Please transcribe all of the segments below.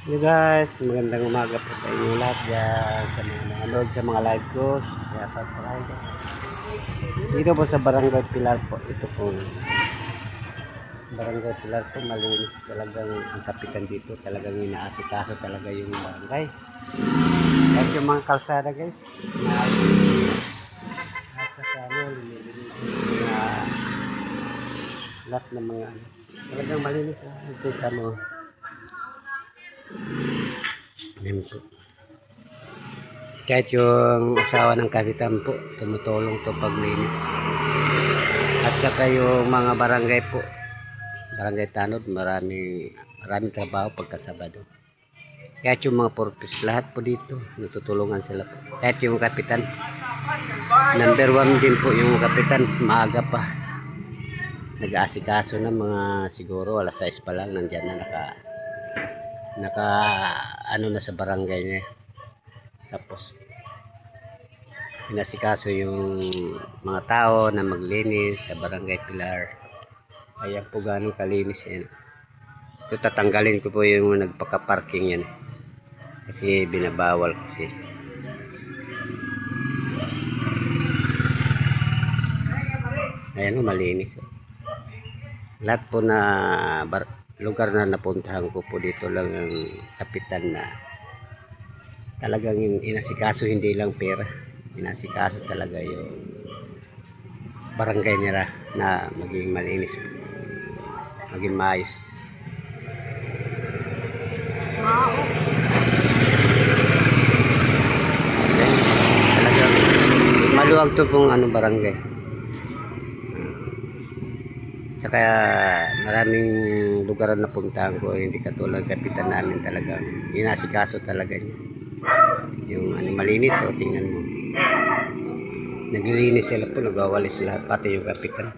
Hey guys, magandang umaga po sa inyo lahat dyan, sa mga nanonood sa mga live ko. Kaya pa po kayo guys. Dito po sa Barangay Pilar po, ito po. Barangay Pilar po, malinis talagang ang kapitan dito. Talagang inaasikaso talaga yung barangay. Kahit yung mga kalsada guys, lahat ng mga talagang malinis. Kita mo. Yan po. Kahit yung asawa ng kapitan po, tumutulong to paglinis. At saka yung mga barangay po, barangay tanod, maraming trabaho pagka Sabado. Kahit yung mga purpose, lahat po dito, natutulungan sila po. Kahit yung kapitan, number 1 din po yung kapitan, maaga pa. Nag-aasikaso na mga siguro alas 6 pa lang, nandyan na naka ano na sa barangay niya. Tapos inasikaso yung mga tao na maglinis sa Barangay Pilar. Ayan po ganun kalinis yan. Ito tatanggalin ko po yung nagpaka-parking yan. Kasi binabawal kasi. Ayan o, malinis. Lahat po na lugar na napuntahan ko po dito lang ang kapitan na talagang inasikaso, hindi lang pera, inasikaso talaga yung barangay nila na maging malinis, maging maayos. Talagang maluwag to pong barangay. Tsaka maraming lugar na puntahan ko, hindi katulad kapitan namin, talagang inasikaso talaga niya. Yung malinis, o tingnan mo. Naglilinis sila po, nagwawalis lahat, pati yung kapitan.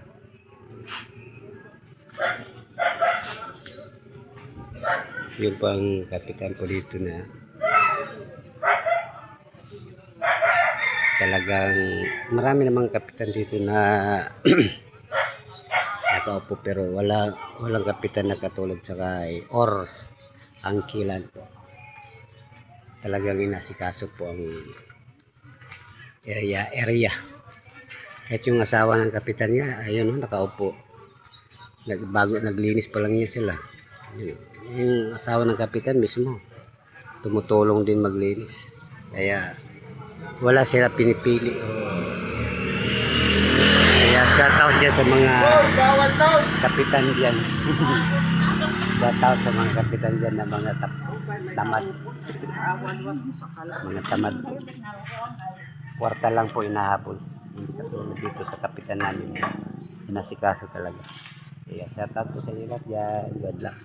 Yung pang kapitan po dito na talagang marami namang kapitan dito na nakaupo, pero walang kapitan na katulad sa kay or angkilan po. Talagang inasikaso po ang area. Kahit yung asawa ng kapitan niya, ayun, nakaupo. Naglinis pa lang niya sila. Yung asawa ng kapitan mismo, tumutulong din maglinis. Kaya wala sila pinipili. Kaya shoutout dyan sa mga kapitan dyan. Shoutout sa mga kapitan dyan na mga tamad. Mga tamad. Kwarta lang po inahabol. Hindi katulad dito sa kapitan namin. Inasikaso talaga. Kaya shoutout po sa inyo lahat dyan. Good luck.